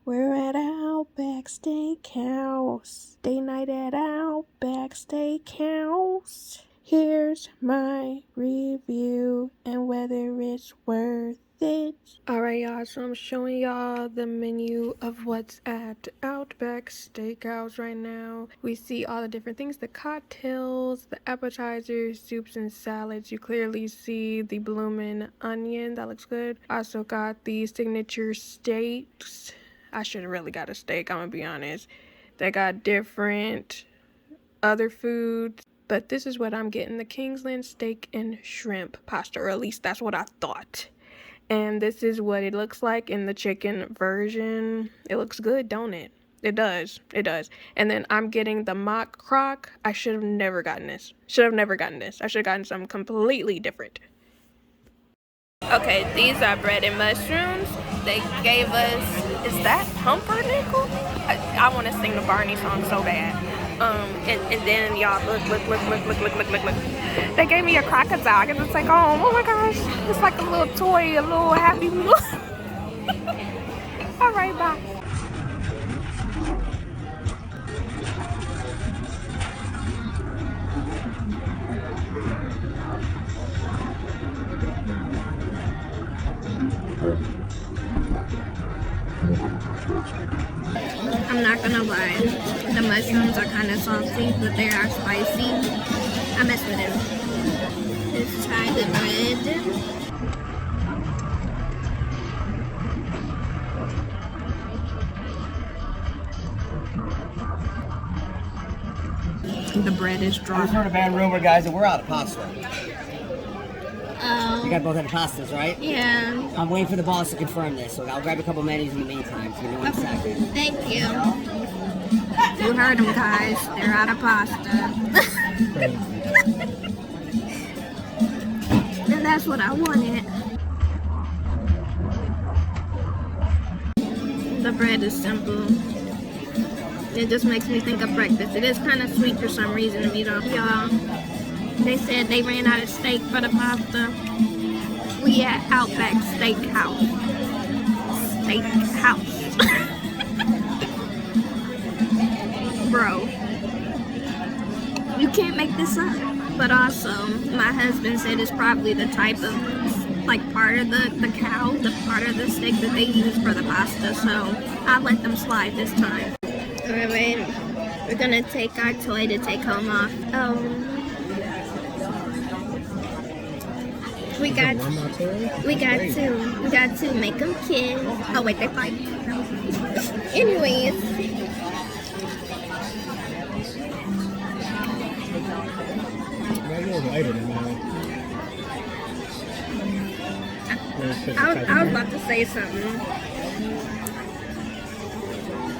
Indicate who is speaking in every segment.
Speaker 1: We're at Outback Steakhouse. Day night at Outback Steakhouse. Here's my review and whether it's worth it. Alright y'all, so I'm showing y'all the menu of what's at Outback Steakhouse right now. We see all the different things, the cocktails, the appetizers, soups and salads. You clearly see the bloomin' onion, that looks good. Also got the signature steaks. I should have really got a steak, I'm gonna be honest. They got different other foods, but this is what I'm getting, the Kingsland steak and shrimp pasta, or at least that's what I thought. And this is what it looks like in the chicken version. It looks good, don't it? It does. It does. And then I'm getting the mock crock. I should have never gotten this. I should have gotten something completely different. Okay, these are bread and mushrooms. They gave us, is that pumpernickel? I want to sing the Barney song so bad. And then y'all look. They gave me a crocodile, and it's like, oh my gosh, it's like a little toy, a little happy meal. All right, bye. I'm not gonna lie, the mushrooms are kind of salty, but they are spicy. I mess with them. Let's try the bread. The bread is dry.
Speaker 2: I just heard a bad rumor, guys, that we're out of pasta.
Speaker 1: Oh.
Speaker 2: You got both out of pastas, right?
Speaker 1: Yeah.
Speaker 2: I'm waiting for the boss to confirm this, so I'll grab a couple menus in the meantime. So give me 1 second.
Speaker 1: Thank you. You heard them, guys. They're out of pasta. And that's what I wanted. The bread is simple. It just makes me think of breakfast. It is kind of sweet for some reason to me, though. Y'all, they said they ran out of steak for the pasta. We at Outback Steakhouse. Bro, you can't make this up. But also, my husband said it's probably the type of, like, part of the cow, the part of the steak that they use for the pasta. So I'll let them slide this time. Alright, we're gonna take our toy to take home off. We got to make them kiss. Oh wait, they fight. Anyways. I was about to say something.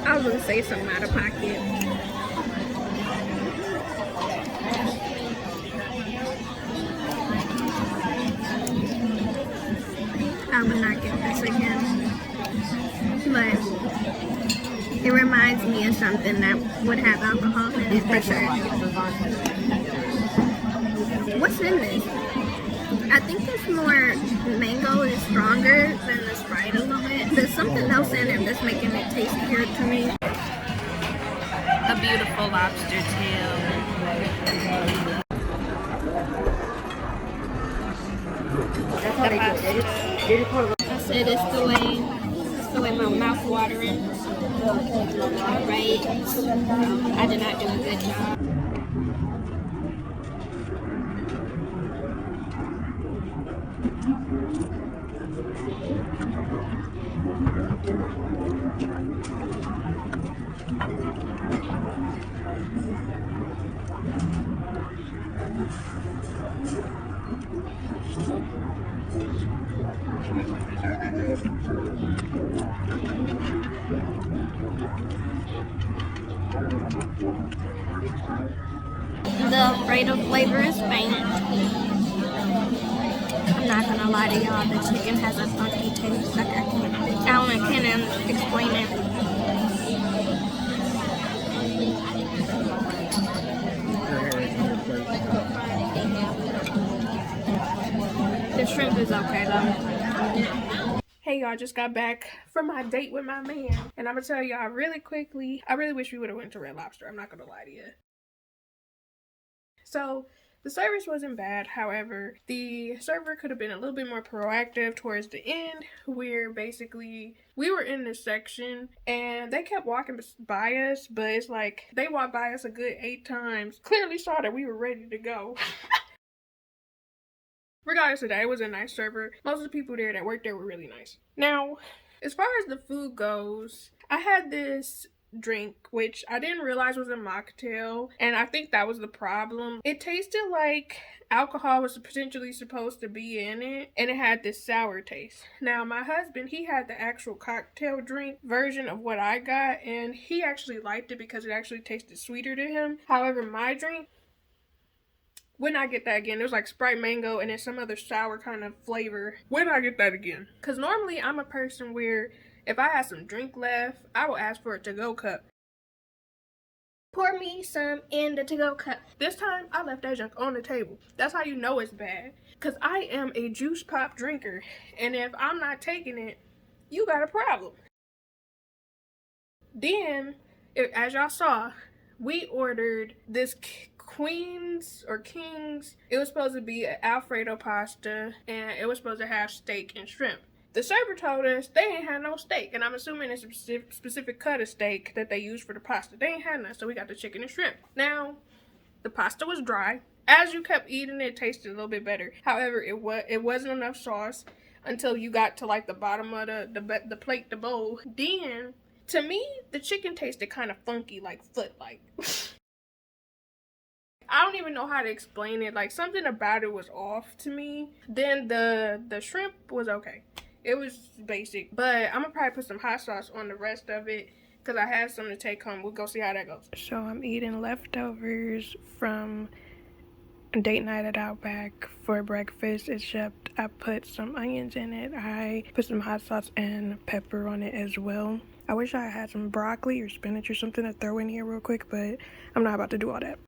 Speaker 1: I was gonna say something out of pocket. I would not get this again. But it reminds me of something that would have alcohol in it for sure. What's in this? I think this more mango is stronger than the Sprite a little bit. There's something else in it that's making it tastier to me. A beautiful lobster tail. I said it's the way my mouth watering. Right? I did not do a good job. The Alfredo flavor is faint. I'm not gonna lie to y'all, the chicken has a funky taste. Like I can't explain it. The shrimp is okay though. Hey y'all. y'all, I just got back from my date with my man. And I'm gonna tell y'all really quickly, I really wish we would have went to Red Lobster. I'm not gonna lie to you. So the service wasn't bad. However, the server could have been a little bit more proactive towards the end, where basically we were in this section and they kept walking by us, but it's like they walked by us a good 8 times. Clearly saw that we were ready to go. Regardless of that, it was a nice server. Most of the people there that worked there were really nice. Now, as far as the food goes, I had this drink, which I didn't realize was a mocktail, and I think that was the problem. It tasted like alcohol was potentially supposed to be in it, and it had this sour taste. Now, my husband, he had the actual cocktail drink version of what I got, and he actually liked it because it actually tasted sweeter to him. However, my drink, when I get that again, there's like Sprite mango and then some other sour kind of flavor. When I get that again? Because normally I'm a person where if I have some drink left, I will ask for a to-go cup. Pour me some in the to-go cup. This time, I left that junk on the table. That's how you know it's bad. Because I am a juice pop drinker. And if I'm not taking it, you got a problem. Then, as y'all saw, we ordered this Queens or King's. It was supposed to be an Alfredo pasta, and it was supposed to have steak and shrimp. The server told us they ain't had no steak, and I'm assuming it's a specific cut of steak that they use for the pasta. They ain't had none, so we got the chicken and shrimp. Now, the pasta was dry. As you kept eating it tasted a little bit better. However, it wasn't enough sauce until you got to like the bottom of the plate, the bowl. Then, to me, the chicken tasted kind of funky, like foot-like. I don't even know how to explain it. Like, something about it was off to me. Then the shrimp was okay. It was basic. But I'm gonna probably put some hot sauce on the rest of it because I have some to take home. We'll go see how that goes. So I'm eating leftovers from date night at Outback for breakfast, except I put some onions in it. I put some hot sauce and pepper on it as well. I wish I had some broccoli or spinach or something to throw in here real quick, but I'm not about to do all that.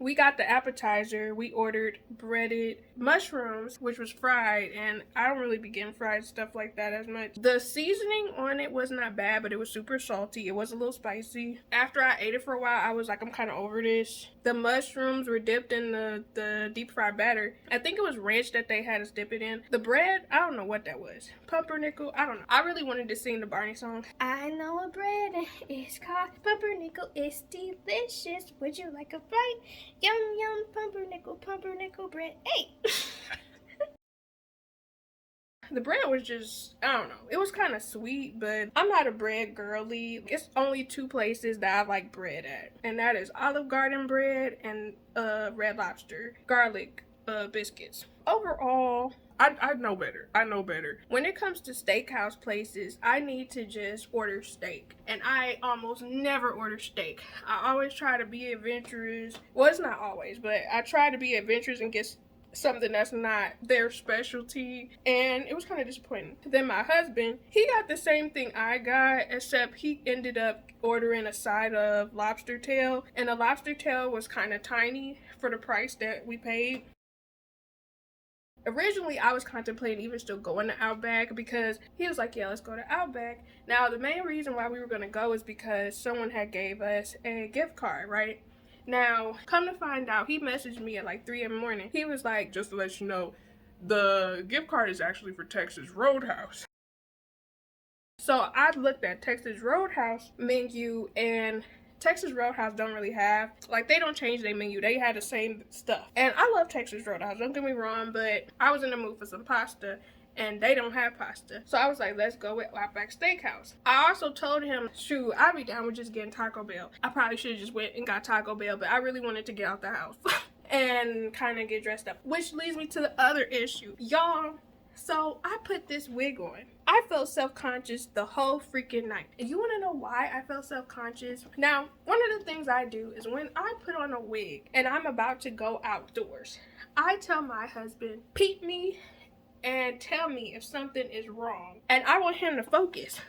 Speaker 1: We got the appetizer. We ordered breaded mushrooms, which was fried, and I don't really be getting fried stuff like that as much. The seasoning on it was not bad, but it was super salty. It was a little spicy. After I ate it for a while, I was like, I'm kind of over this. The mushrooms were dipped in the deep fried batter. I think it was ranch that they had us dip it in. The bread, I don't know what that was. Pumpernickel, I don't know. I really wanted to sing the Barney song. I know a bread is called pumpernickel. It's delicious. Would you like a bite? Yum, yum, pumpernickel bread. Hey! The bread was just, I don't know. It was kind of sweet, but I'm not a bread girly. It's only 2 places that I like bread at. And that is Olive Garden bread and Red Lobster garlic biscuits. Overall, I know better. I know better. When it comes to steakhouse places, I need to just order steak. And I almost never order steak. I always try to be adventurous. Well, it's not always, but I try to be adventurous and get something that's not their specialty, and it was kind of disappointing. Then my husband, he got the same thing I got, except he ended up ordering a side of lobster tail, and the lobster tail was kind of tiny for the price that we paid. Originally, I was contemplating even still going to Outback because he was like, yeah, let's go to Outback. Now, the main reason why we were going to go is because someone had gave us a gift card, right? Now, come to find out, he messaged me at like 3 in the morning. He was like, just to let you know, the gift card is actually for Texas Roadhouse. So I looked at Texas Roadhouse menu, and Texas Roadhouse don't really have, like, they don't change their menu. They had the same stuff. And I love Texas Roadhouse, don't get me wrong, but I was in the mood for some pasta, and they don't have pasta. So I was like, let's go with Outback Steakhouse. I also told him, shoot, I'd be down with just getting Taco Bell. I probably should have just went and got Taco Bell, but I really wanted to get out the house and kind of get dressed up. Which leads me to the other issue. Y'all, so I put this wig on. I felt self-conscious the whole freaking night. And you want to know why I felt self-conscious? Now, one of the things I do is when I put on a wig and I'm about to go outdoors, I tell my husband, peep me and tell me if something is wrong. And I want him to focus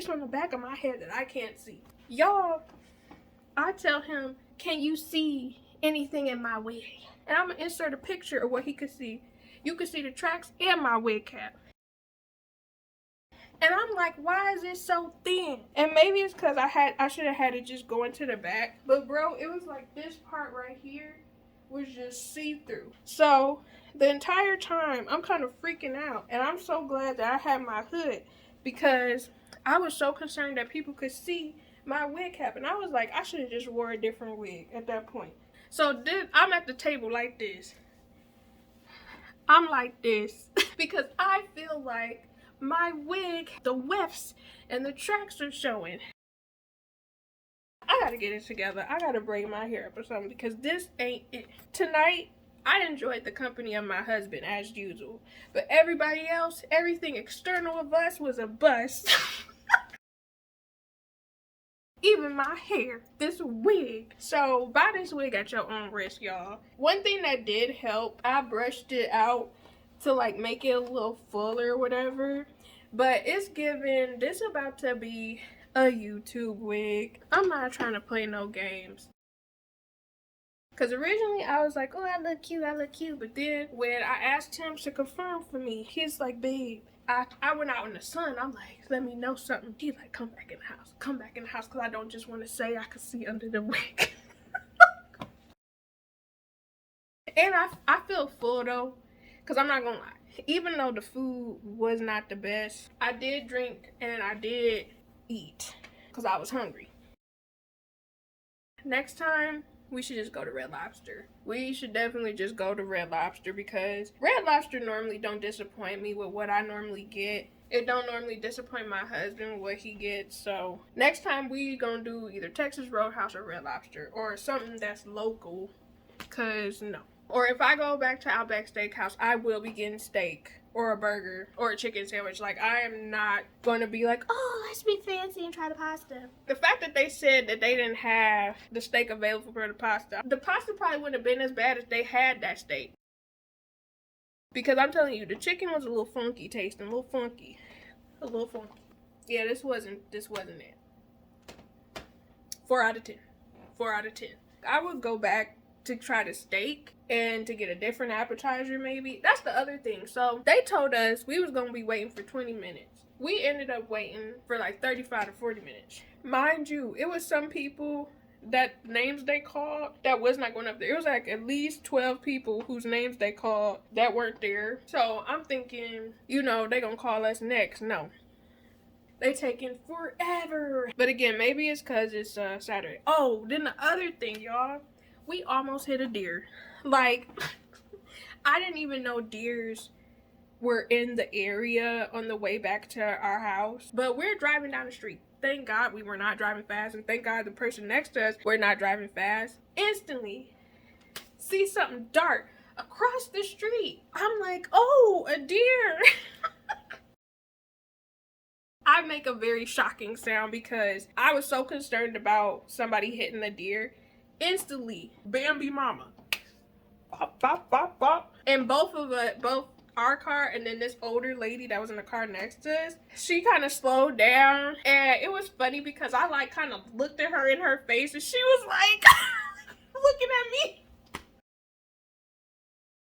Speaker 1: on the back of my head that I can't see. Y'all, I tell him, can you see anything in my wig? And I'm gonna insert a picture of what he could see. You could see the tracks and my wig cap. And I'm like, why is it so thin? And maybe it's because I should have had it just go into the back. But bro, it was like this part right here was just see-through. So the entire time I'm kind of freaking out. And I'm so glad that I had my hood, because I was so concerned that people could see my wig cap. And I was like, I should have just wore a different wig at that point. So I'm at the table like this. I'm like this because I feel like my wig, the wefts and the tracks are showing. I gotta get it together. I gotta braid my hair up or something, because this ain't it. Tonight, I enjoyed the company of my husband as usual, but everybody else, everything external of us was a bust. Even my hair, this wig. So buy this wig at your own risk, y'all. One thing that did help, I brushed it out to like make it a little fuller or whatever. But it's giving, this about to be a YouTube wig. I'm not trying to play no games. Because originally I was like, oh, I look cute. But then when I asked him to confirm for me, he's like, babe, I went out in the sun. I'm like, let me know something. He's like, come back in the house. Come back in the house, because I don't just want to say I could see under the wig. And I feel full though, because I'm not going to lie. Even though the food was not the best, I did drink and I did eat because I was hungry. Next time, we should just go to Red Lobster. We should definitely just go to Red Lobster, because Red Lobster normally don't disappoint me with what I normally get. It don't normally disappoint my husband with what he gets. So next time we gonna do either Texas Roadhouse or Red Lobster, or something that's local, because no. Or if I go back to Outback Steakhouse, I will be getting steak or a burger or a chicken sandwich. Like, I am not going to be like, oh, let's be fancy and try the pasta. The fact that they said that they didn't have the steak available for the pasta probably wouldn't have been as bad if they had that steak. Because I'm telling you, the chicken was a little funky tasting, a little funky. Yeah, this wasn't it. 4 out of 10. 4 out of 10. I would go back to try the steak and to get a different appetizer maybe. That's the other thing. So they told us we was going to be waiting for 20 minutes. We ended up waiting for like 35 to 40 minutes. Mind you, it was some people that names they called that was not going up there. It was like at least 12 people whose names they called that weren't there. So I'm thinking, you know, they gonna call us next. No. They taking forever. But again, maybe it's because it's Saturday. Oh, then the other thing, y'all. We almost hit a deer. Like, I didn't even know deers were in the area on the way back to our house. But we're driving down the street. Thank God we were not driving fast. And thank God the person next to us were not driving fast. Instantly, see something dark across the street. I'm like, oh, a deer. I make a very shocking sound because I was so concerned about somebody hitting the deer. Instantly, Bambi mama. Bop, bop, bop, bop. And both our car and then this older lady that was in the car next to us, she kind of slowed down. And it was funny because I like kind of looked at her in her face and she was like looking at me.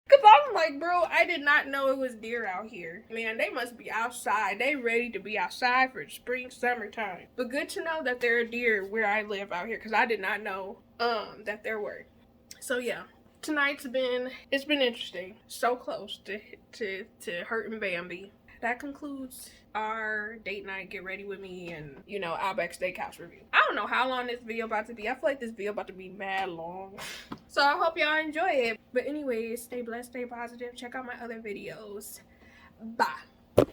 Speaker 1: Because I'm like, bro, I did not know it was deer out here. Man, they must be outside. They ready to be outside for spring, summertime. But good to know that there are deer where I live out here, because I did not know that there were. So yeah, tonight's been interesting. So close to hurting Bambi. That concludes our date night, get ready with me, and, you know, Outback Steakhouse review. I don't know how long this video about to be. I feel like this video about to be mad long. So I hope y'all enjoy it. But anyways, stay blessed, stay positive. Check out my other videos. Bye.